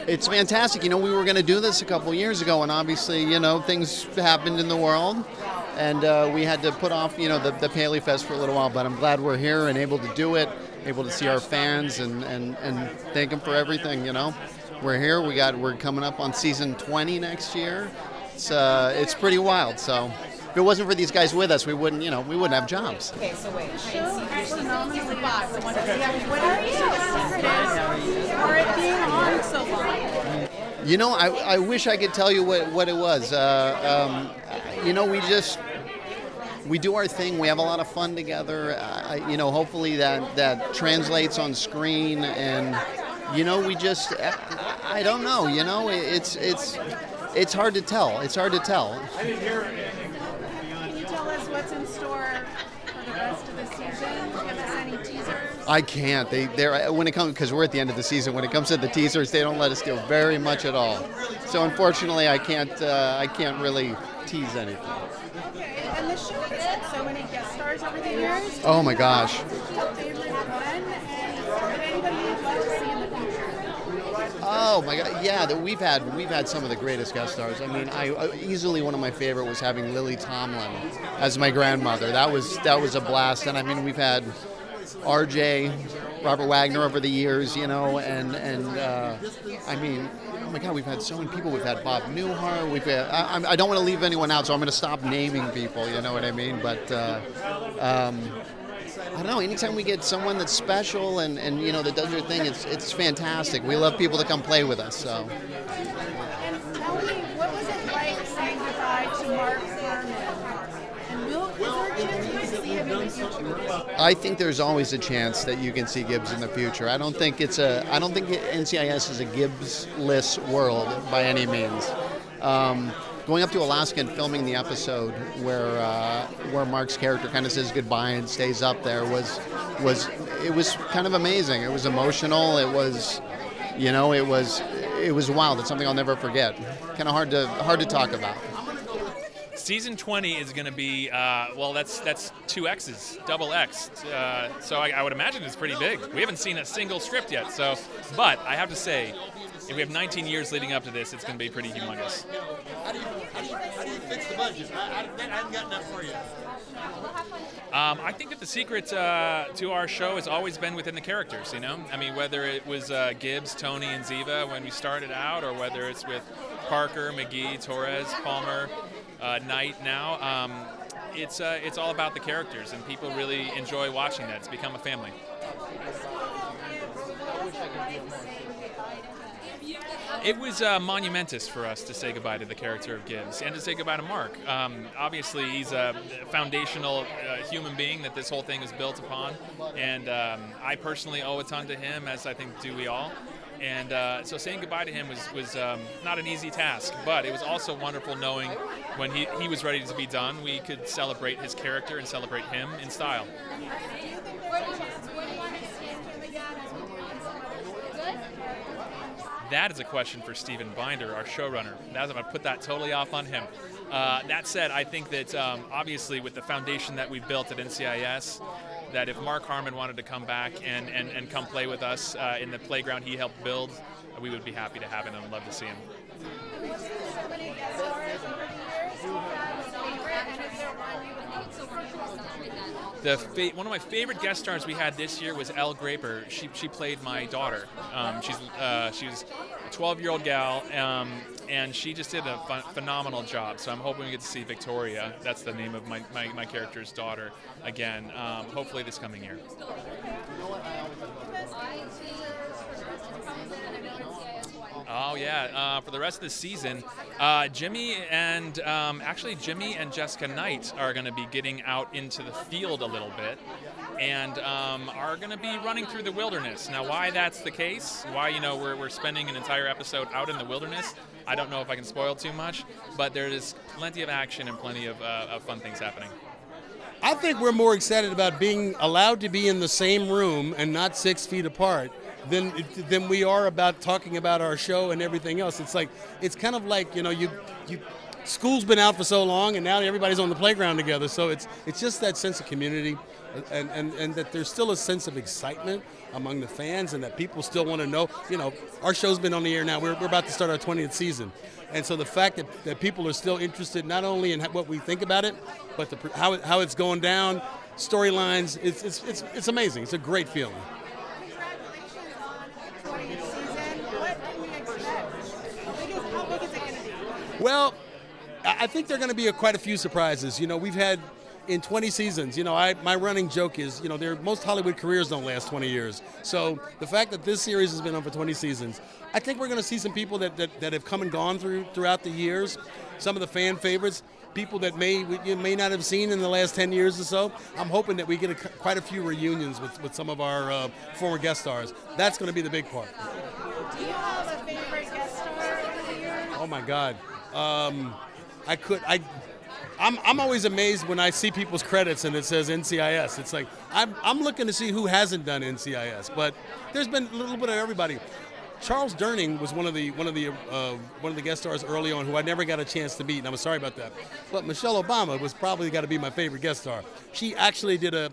It's fantastic. You know, we were going to do this a couple years ago, and obviously, you know, things happened in the world, and we had to put off, you know, the PaleyFest for a little while. But I'm glad we're here and able to do it, able to see our fans and thank them for everything. You know, we're here. We're coming up on season 20 next year. It's pretty wild. So if it wasn't for these guys with us, we wouldn't have jobs. Okay, so wait. The show is phenomenally awesome. What are you secret for it being on so long? You know, I wish I could tell you what it was. You know, we do our thing. We have a lot of fun together. You know, hopefully that translates on screen. And you know, I don't know. You know, it's hard to tell. It's hard to tell. Can you tell us what's in store for the rest of the season? Give us any teasers? I can't. They're when it comes, because we're at the end of the season. When it comes to the teasers, they don't let us do very much at all. So unfortunately, I can't really tease anything. Okay, and the show has had so many guest stars over the years. Oh my gosh. Favorite one, and anybody you'd love to see in the future? Oh my God! Yeah, we've had some of the greatest guest stars. I mean, easily one of my favorite was having Lily Tomlin as my grandmother. That was a blast. And I mean, we've had RJ, Robert Wagner over the years, you know, and I mean, oh my God, we've had so many people. We've had Bob Newhart. We've had, I don't want to leave anyone out, so I'm going to stop naming people. You know what I mean? But I don't know. Anytime we get someone that's special and you know that does their thing, it's fantastic. We love people to come play with us. So. And tell me, what was it like saying goodbye to Mark Harmon? And is there a chance we can see him in the future? I think there's always a chance that you can see Gibbs in the future. I don't think NCIS is a Gibbs-less world by any means. Going up to Alaska and filming the episode where Mark's character kind of says goodbye and stays up there was kind of amazing. It was emotional. It was, you know, it was wild. It's something I'll never forget. Kind of hard to talk about. Season 20 is going to be, well, that's 2 X's, double X. So I would imagine it's pretty big. We haven't seen a single script yet. But I have to say, if we have 19 years leading up to this, it's going to be pretty humongous. How do you fix the budget? I haven't got enough for you. I think that the secret to our show has always been within the characters, you know? I mean, whether it was Gibbs, Tony, and Ziva when we started out, or whether it's with Parker, McGee, Torres, Palmer, Knight now, it's all about the characters, and people really enjoy watching that. It's become a family. It was monumentous for us to say goodbye to the character of Gibbs and to say goodbye to Mark. Obviously, he's a foundational human being that this whole thing is built upon, and I personally owe a ton to him, as I think do we all. And so saying goodbye to him was not an easy task, but it was also wonderful knowing when he was ready to be done, we could celebrate his character and celebrate him in style. That is a question for Stephen Binder, our showrunner. I'm going to put that totally off on him. That said, I think that obviously with the foundation that we built at NCIS, that if Mark Harmon wanted to come back and come play with us in the playground he helped build, we would be happy to have him and love to see him. One of my favorite guest stars we had this year was Elle Graper. She played my daughter. She's a 12-year-old gal, and she just did a phenomenal job. So I'm hoping we get to see Victoria. That's the name of my character's daughter again. Hopefully this coming year. Oh yeah, for the rest of the season, Jimmy and Jessica Knight are going to be getting out into the field a little bit, and are going to be running through the wilderness. Now, why that's the case, why we're spending an entire episode out in the wilderness, I don't know if I can spoil too much, but there is plenty of action and plenty of fun things happening. I think we're more excited about being allowed to be in the same room and not 6 feet apart than we are about talking about our show and everything else. It's kind of like, you school's been out for so long, and now everybody's on the playground together. So it's just that sense of community, and that there's still a sense of excitement among the fans, and that people still want to know. You know, our show's been on the air now. We're about to start our 20th season. And so the fact that people are still interested not only in what we think about it, but how it's going down, storylines, it's amazing. It's a great feeling. Congratulations on 20th season. What can we expect? How big is it going to be? Well, I think there are going to be quite a few surprises. You know, we've had in 20 seasons, you know, my running joke is, you know, most Hollywood careers don't last 20 years. So the fact that this series has been on for 20 seasons, I think we're going to see some people that have come and gone throughout the years. Some of the fan favorites, people that you may not have seen in the last 10 years or so. I'm hoping that we get quite a few reunions with some of our former guest stars. That's going to be the big part. Do you have a favorite guest star over the years? Oh my God. I'm always amazed when I see people's credits and it says NCIS. It's like I'm looking to see who hasn't done NCIS, but there's been a little bit of everybody. Charles Durning was one of the guest stars early on who I never got a chance to meet, and I'm sorry about that. But Michelle Obama was probably got to be my favorite guest star. She actually did a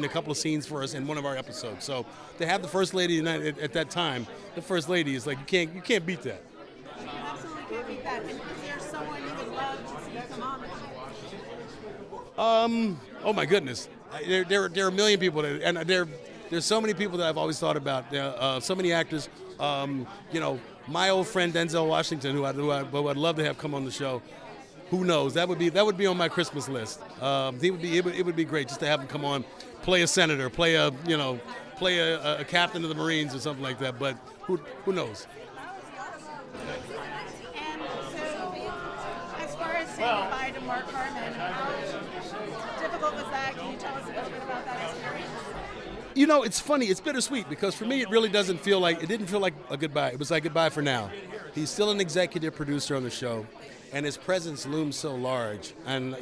couple of scenes for us in one of our episodes. So to have the First Lady at that time, the First Lady is like you can't beat that. You absolutely can't beat that. And is there someone you would love to see come on? Oh my goodness, there are a million people, and there's so many people that I've always thought about. So many actors. You know, my old friend Denzel Washington, who I'd love to have come on the show. Who knows? That would be on my Christmas list. It would be great just to have him come on, play a senator, play a captain of the Marines or something like that. But who knows? And so, as far as saying goodbye to Mark Harmon, how difficult was that? Can you tell us a little bit about that experience? You know, it's funny. It's bittersweet because for me, it really didn't feel like a goodbye. It was like goodbye for now. He's still an executive producer on the show, and his presence looms so large. And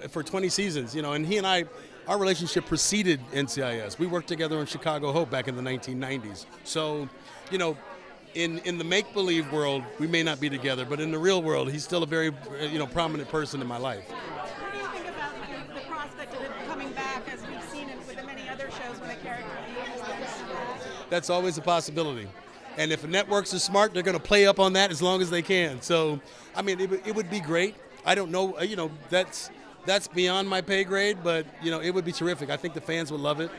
for 20 seasons, and he and I, our relationship preceded NCIS. We worked together on Chicago Hope back in the 1990s. So, in the make-believe world, we may not be together, but in the real world, he's still a very, prominent person in my life. What do you think about the prospect of it coming back, as we've seen it with the many other shows when a character leaves? That's always a possibility. And if the networks are smart, they're going to play up on that as long as they can. So, I mean, it would be great. I don't know, that's beyond my pay grade, but, it would be terrific. I think the fans would love it.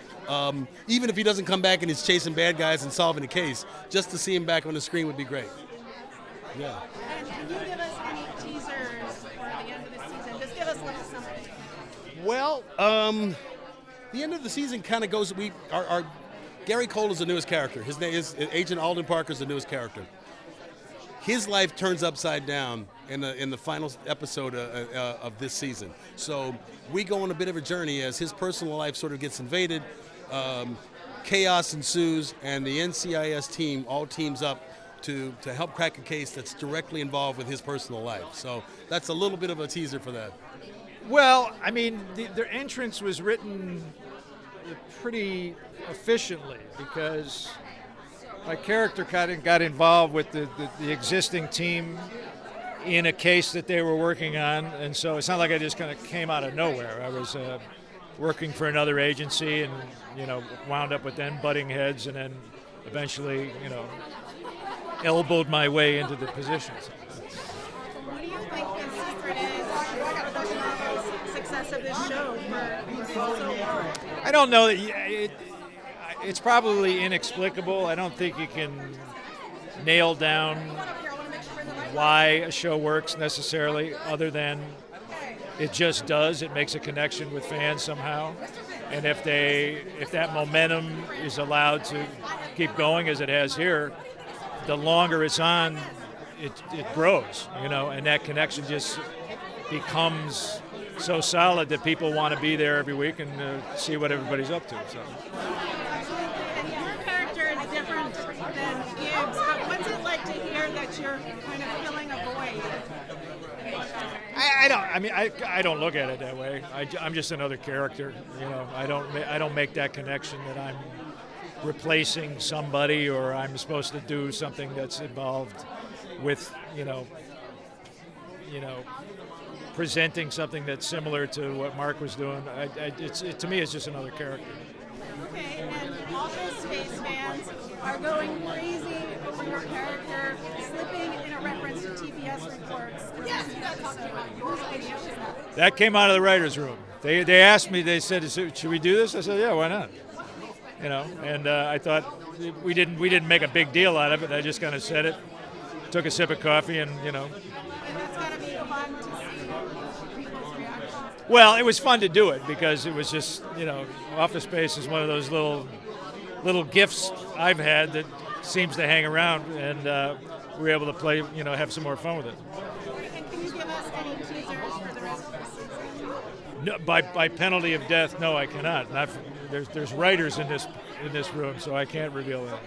Even if he doesn't come back and he's chasing bad guys and solving a case, just to see him back on the screen would be great. Yeah. And can you give us any teasers for the end of the season? Just give us a little something. Well, the end of the season kind of goes. Our Gary Cole is the newest character. His name is Agent Alden Parker is the newest character. His life turns upside down in the final episode of this season. So we go on a bit of a journey as his personal life sort of gets invaded. Chaos ensues, and the NCIS team all teams up to help crack a case that's directly involved with his personal life. So that's a little bit of a teaser for that. Well, I mean, their entrance was written pretty efficiently because my character kind of got involved with the existing team in a case that they were working on, and so it's not like I just kind of came out of nowhere. I was working for another agency and, wound up with them butting heads and then eventually, elbowed my way into the positions. What do you think the secret is for the success of this show for so long? I don't know that it's probably inexplicable. I don't think you can nail down why a show works necessarily, other than it just does. It makes a connection with fans somehow, and if that momentum is allowed to keep going as it has here, the longer it's on, it grows, and that connection just becomes so solid that people want to be there every week and see what everybody's up to. So. And your character is different than Gibbs, but what's it like to hear that you're kind of filling a void? I don't look at it that way. I'm just another character. I don't make that connection that I'm replacing somebody or I'm supposed to do something that's involved with presenting something that's similar to what Mark was doing. To me, it's just another character. Okay, and Office Space fans are going crazy over your character slipping in a reference to TPS reports. Yes, you got to talk about whose idea was that? That came out of the writers' room. They asked me. They said, "Should we do this?" I said, "Yeah, why not?" And I thought we didn't make a big deal out of it. I just kind of said it, took a sip of coffee, and And that's got to be fun to see people's reactions. Well, it was fun to do it because it was just, Office Space is one of those little gifts I've had that seems to hang around, and we were able to play, have some more fun with it. And can you give us any teasers for the rest of the season? No, by penalty of death, no, I cannot. There's writers in this room, so I can't reveal that.